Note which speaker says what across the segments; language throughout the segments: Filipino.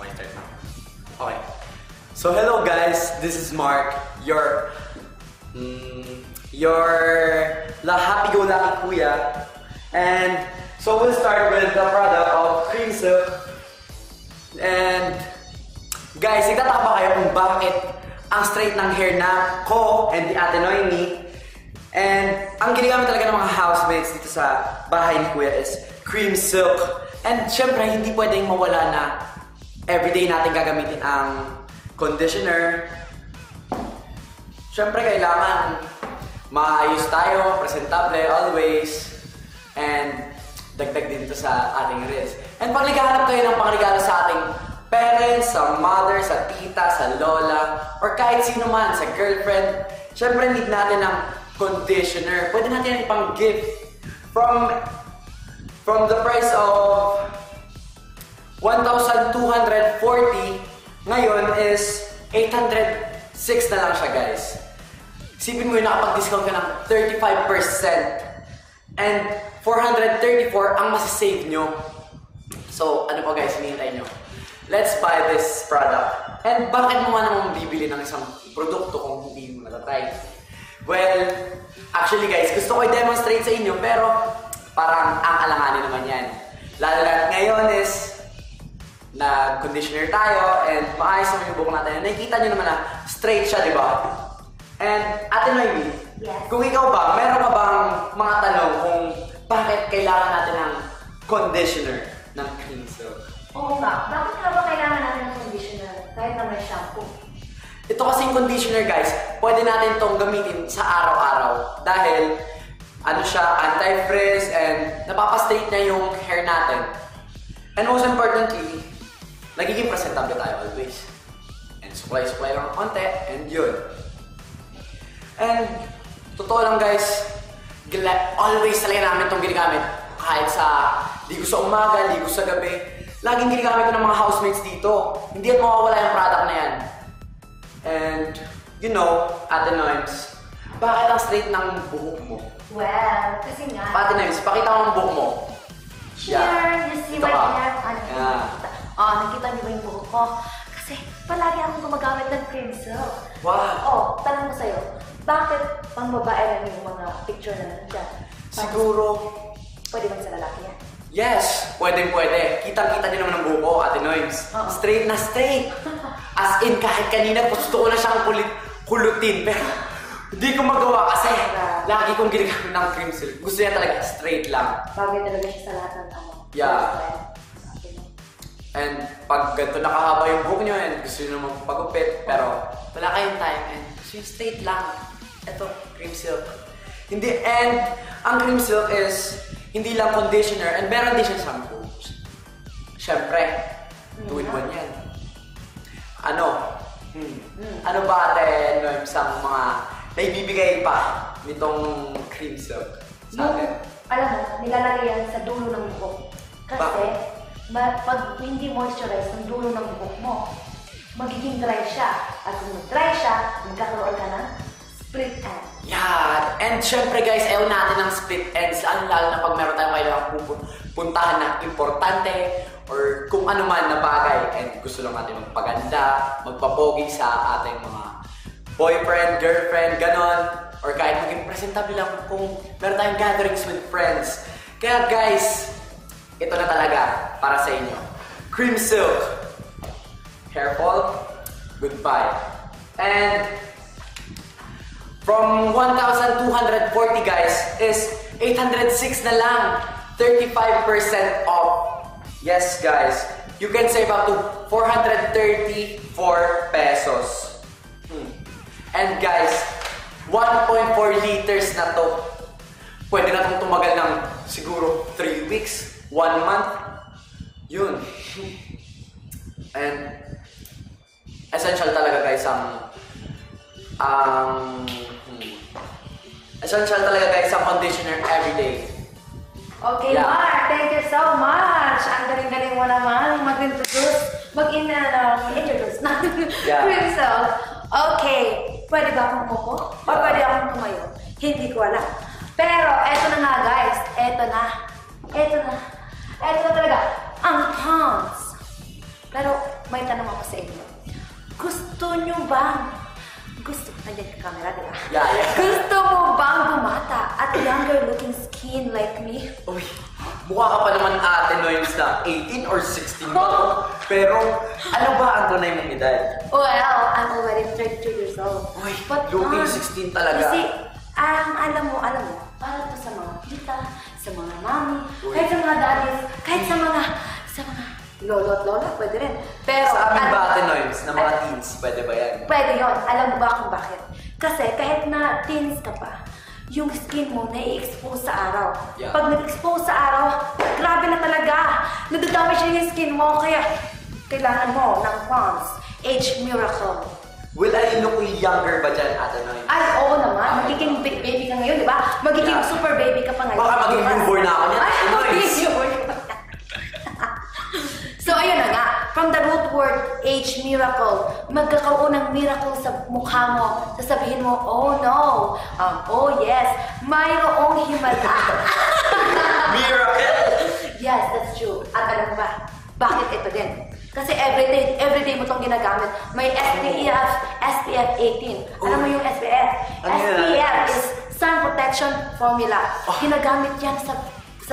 Speaker 1: Okay, start na. Okay. So hello guys, this is Mark, your happy-go-lucky kuya. And so we'll start with the product of Cream Silk. And guys, nagtataka ba kayo kung bakit ang straight ng hair na ko and the Ate Noemi? And ang ginagamit talaga ng mga housemates dito sa bahay ni Kuya is Cream Silk. And syempre, hindi pwedeng mawala na everyday natin gagamitin ang conditioner. Syempre, kailangan maayos tayo, presentable, always. And dagdag din ito sa ating reels. And pag naghahanap kayo ng pangregalo sa ating parents, sa mother, sa tita, sa lola, or kahit sino man, sa girlfriend, syempre need natin ng conditioner. Pwede natin yan ipang gift. From the price of 1,240, ngayon is 806 na lang siya, guys. Isipin mo yun, nakapag-discount ka ng 35%. And 434 ang masasave nyo. So, ano pa guys, hinihintay nyo? Let's buy this product. And bakit mo nga naman bibili ng isang produkto kung hindi mo natatry? Well, actually guys, gusto ko i-demonstrate sa inyo, pero parang ang alanganin naman yan. Lalo na ngayon is nag-conditioner tayo and maayos naman yung buhok natin. Nakikita nyo naman na straight siya, di ba? And Ate Noemi,
Speaker 2: yes.
Speaker 1: Kung ikaw ba, meron ka bang mga tanong kung bakit kailangan natin ng conditioner ng Cream Silk?
Speaker 2: Oo nga, bakit nga ba kailangan natin ng conditioner kahit na may shampoo?
Speaker 1: Ito kasing conditioner guys, pwede natin itong gamitin sa araw-araw dahil ano siya, anti-frizz and napapastraight niya yung hair natin. And most importantly, nagiging presentable tayo always. And supply lang konti, and yun. And totoo lang guys, always talaga namin itong ginagamit. Kahit sa ligo sa umaga, ligo sa gabi, laging ginagamit ito ng mga housemates dito. Hindi at mawawala yung product na yan. And you know, Ate Noims, bakit ang straight ng buhok mo?
Speaker 2: Well, kasi nga...
Speaker 1: Ate Noims, pakita mo ang buhok mo.
Speaker 2: Sure, you see my hair?
Speaker 1: Yeah.
Speaker 2: Nakita niyo ba yung buhok ko? Kasi palagi akong gumagamit ng Cream Silk.
Speaker 1: Wow!
Speaker 2: Tanong ko sa'yo, bakit pang babae lang yung mga picture na nandiyan?
Speaker 1: Siguro...
Speaker 2: Pwede ba sa lalaki yan?
Speaker 1: Yes! Pwede. Kitang-kita niyo naman ang buhok ko, Ate Noims. Straight na straight! As in, kahit kanina gusto ko na siyang kulutin, pero hindi ko magawa kasi lagi kong ginagamit ng Cream Silk. Gusto niya talaga straight lang.
Speaker 2: Bagay talaga siya sa lahat ng
Speaker 1: Yeah. And pag ganito nakahaba yung buhok niyo and gusto niyo naman pagupit, pero wala kayong time and gusto niyo straight lang. Ito, Cream Silk. Hindi, and ang Cream Silk is hindi lang conditioner and meron din siyang shampoo. Siyempre, 2-in-1 yan. Ano? Ano ba Ate Noemi sa mga naibibigay pa nitong Cream Silk sa atin?
Speaker 2: Alam mo, nilalagay yan sa dulo ng buhok. Kasi, pag hindi moisturize ng dulo ng buhok mo, magiging dry siya. At kung dry siya, magkakaroon ka ng split ends.
Speaker 1: Yeah! And syempre guys, ayaw natin ng split ends. Lalo na pag meron tayong kailangang puntahan na importante or kung ano man na bagay and gusto lang natin magpaganda, magpapogi sa ating mga boyfriend, girlfriend, ganon. Or kahit maging presentable lang kung meron tayong gatherings with friends. Kaya guys, ito na talaga para sa inyo. Cream Silk. Hair fall, goodbye. And from 1,240 guys is 806 na lang. 35% off. Yes guys, you can save up to 434 pesos. And guys, 1.4 liters na to. Pwede na itong tumagal ng siguro 3 weeks, 1 month. Yun. And essential talaga guys essential talaga guys ang conditioner everyday.
Speaker 2: Okay, yeah. Mark, thank you so much. Ang galing-galing mo naman mag-introduce na Cream Silk. Okay, pwede ba akong umupo? O pwede akong tumayo? Hindi ko alam. Pero eto na nga guys, eto na talaga ang pants. Pero may tanong ako sa inyo. Gusto nyo bang nandiyan ka camera, di ba?
Speaker 1: Yeah.
Speaker 2: Gusto mo bang bumata at younger looking skin like me?
Speaker 1: Uy, mukha ka pa naman ate Noyms na 18 or 16 ba to? Pero, ano ba ang tunay mong edad?
Speaker 2: Well, I'm already 32 years old.
Speaker 1: Uy, looking 16 talaga.
Speaker 2: Kasi, alam mo, para to sa mga tita, sa mga mami, kahit sa mga daddies, kahit sa mga lolo at lola, pwede rin. Pero,
Speaker 1: sa aming ba ate Noyms, na mga teens, pwede ba yan?
Speaker 2: Pwede yun. Alam mo ba kung bakit? Kasi kahit na teens ka pa, yung skin mo nai-expose sa araw.
Speaker 1: Yeah.
Speaker 2: Pag nag-expose sa araw, grabe na talaga. Nadadamage siya yung skin mo, kaya kailangan mo ng Pond's Age Miracle.
Speaker 1: Will I look younger ba dyan, ate Noyms?
Speaker 2: Ay, oo naman. Magiging big baby ka ngayon, di ba? Magiging super baby ka pa ngayon.
Speaker 1: Baka maging newborn na ako niyan, ate Noyms.
Speaker 2: So, ayun na nga. From the root word, Age Miracle, magkakaroon ng miracle sa mukha mo. Sasabihin mo, oh no, oh yes, mayroong himala.
Speaker 1: Miracle!
Speaker 2: Yes, that's true. At alam mo ba, bakit ito din? Kasi everyday mo itong ginagamit. May SPF 18. Alam mo yung SPF?
Speaker 1: Ano yun?
Speaker 2: SPF is Sun Protection Formula. Ginagamit yan sa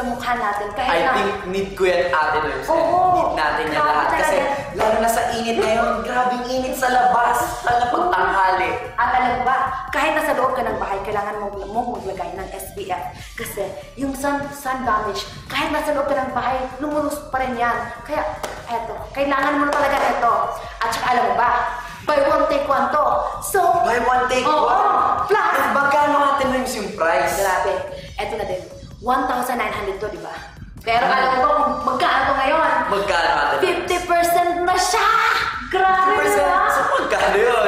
Speaker 2: mukha natin.
Speaker 1: I think need ko yan ate Noyms.
Speaker 2: Oo.
Speaker 1: Need natin yan lahat. Kasi lalo na sa init ngayon, grabing init sa labas. Lalo pag tanghali.
Speaker 2: At alam mo ba, kahit nasa loob ka ng bahay, kailangan mo maglagay ng SPF. Kasi yung sun damage, kahit nasa loob ka ng bahay, lumulus pa rin yan. Kaya, eto, kailangan mo na talaga ito. At saka alam mo ba, buy one take one to. So,
Speaker 1: Buy one take one.
Speaker 2: Plus,
Speaker 1: Magkano ate Noyms yung price?
Speaker 2: grabe, eto na din. 1,900 to, di ba? Pero alam mo ba kung magkano to ngayon?
Speaker 1: Magkano ate Noyms?
Speaker 2: 50% na siya! Grabe
Speaker 1: 50%?
Speaker 2: na!
Speaker 1: So magkano yun?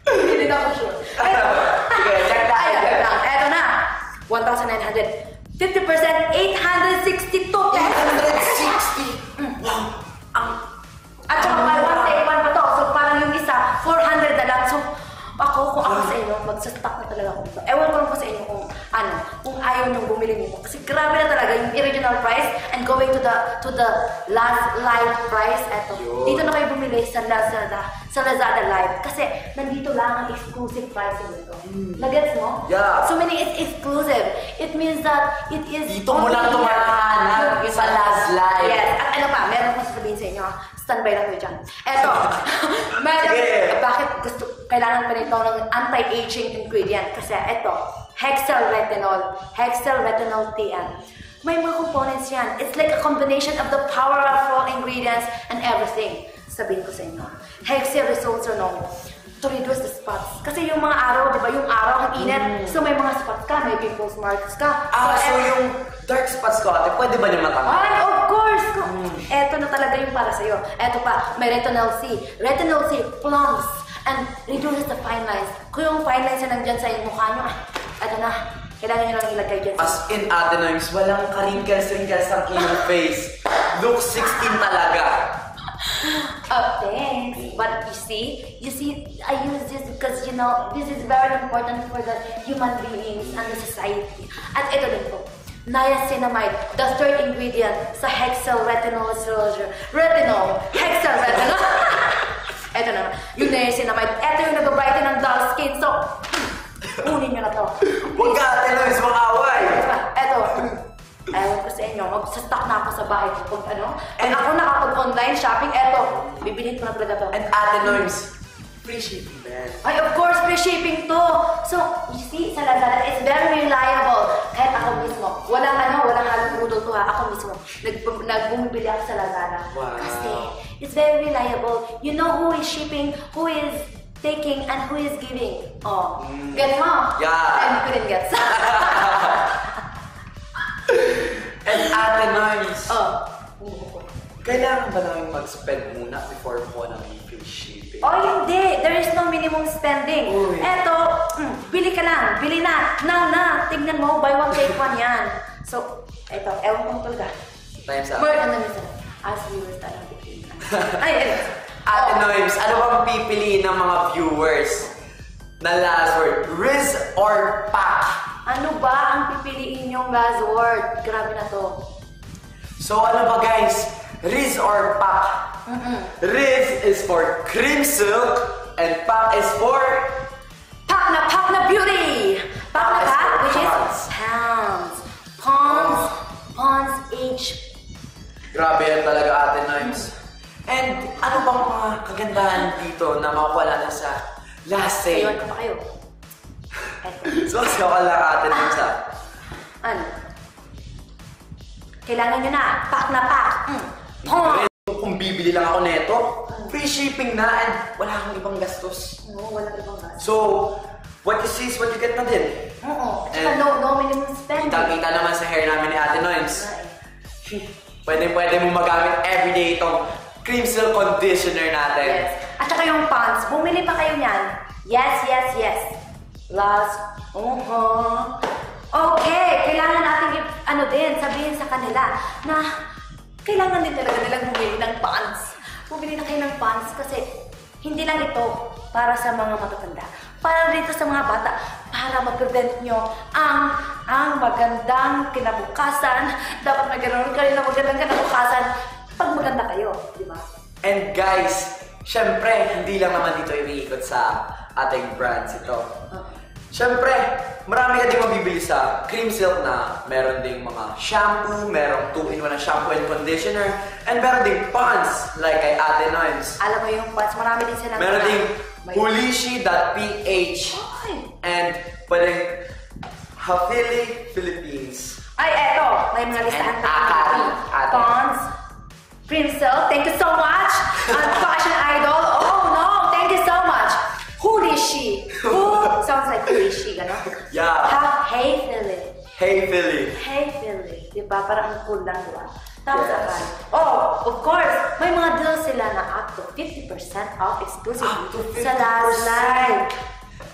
Speaker 2: Hindi din ako sure.
Speaker 1: Sige, check that.
Speaker 2: Ayun lang. Eto na. 1,900. 50%, 862 pesos.
Speaker 1: 860? Wow!
Speaker 2: At saka may one take one pa to. So parang yung isa, 400 na lang. So kung ako sa inyo, magsa-stock na talaga ako dito. Ewan ko lang po sa inyo kung ayaw nyo bumili nito. Kasi grabe na talaga yung original price and going to the last live price. Eto, dito na kayo bumili sa Lazada Live. Kasi nandito lang ang exclusive pricing nito. Nagets mo?
Speaker 1: Yeah.
Speaker 2: So meaning it's exclusive. It means that it is
Speaker 1: Dito mo lang ito mahanap sa last live.
Speaker 2: Yes. At ano pa, meron ko sasabihin sa inyo. Standby lang kayo dyan. Eto, meron, bakit kailangan pa nito ng anti-aging ingredient? Kasi eto, hexylretinol TM. May mga components yan. It's like a combination of the powerful ingredients and everything. Sabihin ko sa inyo. Hexylretinol to reduce the spots. Kasi yung mga araw, di ba, yung araw ang init. So may mga spots ka, may pimples marks ka.
Speaker 1: So yung dark spots ko ate, pwede ba niya matanggal?
Speaker 2: Ay, of course! Eto na talaga yung para sa'yo. Eto pa, may Retinol C. Retinol C plumps and reduces the fine lines. Kung yung fine lines na nandyan sa mukha nyo, eto na. Kailangan nyo lang ilagay dyan.
Speaker 1: As in ate Noyms, walang ka-wrinkles ang iyong face. Look 16 talaga.
Speaker 2: Thanks. But you see, I use this because, you know, this is very important for the human beings and the society. At ito din po, niacinamide, the third ingredient sa hexylretinol. Ito na, yung niacinamide. Ito yung nag-brighten ng dull skin. So, kunin nyo na to.
Speaker 1: Huwag ka ate Noyms, makaway.
Speaker 2: Ito, ewan ko sa inyo, magsastock na ako sa bahay ko. Pag ako nakapag-online shopping, eto, bibilhin ko na talaga to.
Speaker 1: And ate Noyms, free shipping man.
Speaker 2: Ay, of course, free shipping to. So, you see, sa Lazada, it's very reliable. Kahit ako mismo, walang halong budol to ha, ako mismo. Nagbumibili ako sa Lazada.
Speaker 1: Wow.
Speaker 2: Kasi, it's very reliable. You know who is shipping, who is taking, and who is giving. Oh, gets mo?
Speaker 1: Yeah.
Speaker 2: And couldn't get.
Speaker 1: And ate Noyms,
Speaker 2: Kailangan
Speaker 1: ba namin mag-spend muna before mo ng free shipping?
Speaker 2: Oh, hindi. There is no minimum spending.
Speaker 1: Uy.
Speaker 2: Eto, bili ka lang. Bili na. Now na. Tignan mo, buy one, take one yan. So, eto, ewan kong talaga.
Speaker 1: Time's up.
Speaker 2: More than minsan. As viewers tayo ng pipiliin. Ay, anyways.
Speaker 1: Ate Noyms, ano bang pipiliin ng mga viewers na last word? Riz or pack?
Speaker 2: Ano ba ang pipiliin yung last word? Grabe na to.
Speaker 1: So ano ba guys? Riz or Pak? Riz is for cream silk and Pak is for
Speaker 2: Pak na beauty! Pak na pak, which is
Speaker 1: pounds.
Speaker 2: pounds. Pounds each.
Speaker 1: Grabe yan talaga Ate Noims. And ano bang mga kagandahan dito na makukuha natin sa last sale?
Speaker 2: Iwan ko pa kayo.
Speaker 1: So, siya lang Ate Noims ha.
Speaker 2: Ano? Kailangan nyo na. Pak na pak. Pounds.
Speaker 1: Kung bibili lang ako neto, free shipping na and wala akong ibang gastos.
Speaker 2: Oo, walang ibang gas.
Speaker 1: So, what you see is what you get na din.
Speaker 2: Oo.
Speaker 1: And
Speaker 2: Tsaka no minimum spending.
Speaker 1: Kita-kita naman sa hair namin ni Ate Noims. Pwede mo magamit everyday itong cream silk conditioner natin.
Speaker 2: Yes. At saka yung pants, bumili pa kayo niyan. Yes. Last. Okay, kailangan natin sabihin sa kanila na kailangan din talaga nilang bumili ng pants. Bumili na kayo ng pants kasi hindi lang ito para sa mga matatanda. Para dito sa mga bata, para ma-prevent nyo ang magandang kinabukasan. Dapat magkaroon kayo ng magandang kinabukasan pag maganda kayo, di ba?
Speaker 1: And guys, syempre, hindi lang naman dito iniikot sa ating brands ito. Syempre, marami ka din mabibili sa cream silk na meron ding mga shampoo, merong 2-in-1 na shampoo and conditioner, and meron ding pants like kay Ate Noims.
Speaker 2: Alam mo yung pants, marami din silang
Speaker 1: Meron ding Pulishi.ph and pwedeng Hafili Philippines.
Speaker 2: Ay, eto! May mga listahan
Speaker 1: And Akari.
Speaker 2: Pons, cream silk, thank you so much! And fashion idol, oh no, thank you so much! Hulishi! Who? Sounds like Hulishi, gano'n?
Speaker 1: Yeah.
Speaker 2: Hey Philly.
Speaker 1: Hey Philly.
Speaker 2: Hey Philly. Diba? Parang ang cool lang, diba? Tapos
Speaker 1: Yes.
Speaker 2: Akari. Oh, of course, may mga deals sila na up to 50% off exclusively
Speaker 1: Up to 50%.
Speaker 2: sa last live.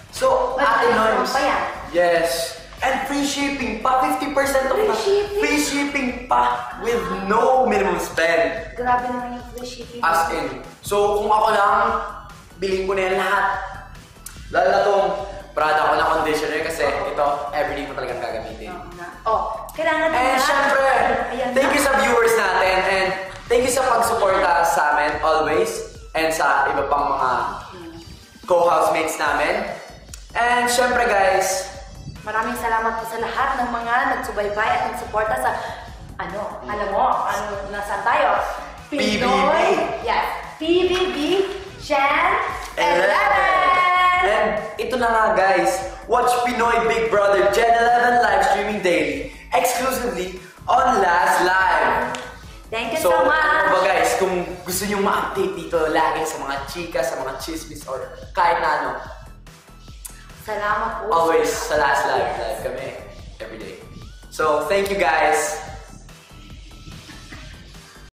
Speaker 1: So,
Speaker 2: But
Speaker 1: Ate
Speaker 2: ano
Speaker 1: Noims.
Speaker 2: pa yan?
Speaker 1: Yes. And free shipping pa. 50% off
Speaker 2: Free
Speaker 1: na.
Speaker 2: shipping?
Speaker 1: Free shipping pa with no minimum spend.
Speaker 2: Grabe naman yung free shipping.
Speaker 1: As in. So, kung ako lang, bilhin ko na yan lahat. Lalo na tong Prada ko na conditioner kasi ito, everyday mo talagang gagamitin.
Speaker 2: Kailangan
Speaker 1: And syempre, thank you sa viewers natin and thank you sa pagsuporta sa amin always and sa iba pang mga co-housemates namin. And syempre guys,
Speaker 2: maraming salamat po sa lahat ng mga nagsubaybay at nagsuporta sa alam mo, nasaan tayo?
Speaker 1: PBB.
Speaker 2: Yes, PBB Gen 11!
Speaker 1: And ito na nga guys, watch Pinoy Big Brother Gen 11 live streaming daily, exclusively on Last Live.
Speaker 2: Thank you so much!
Speaker 1: Ano ba guys, kung gusto nyo ma-update dito lagi sa mga chika, sa mga chismis, or kahit na ano,
Speaker 2: Salamat po.
Speaker 1: always sa Last Live,
Speaker 2: Yes.
Speaker 1: live kami, everyday. So, thank you guys!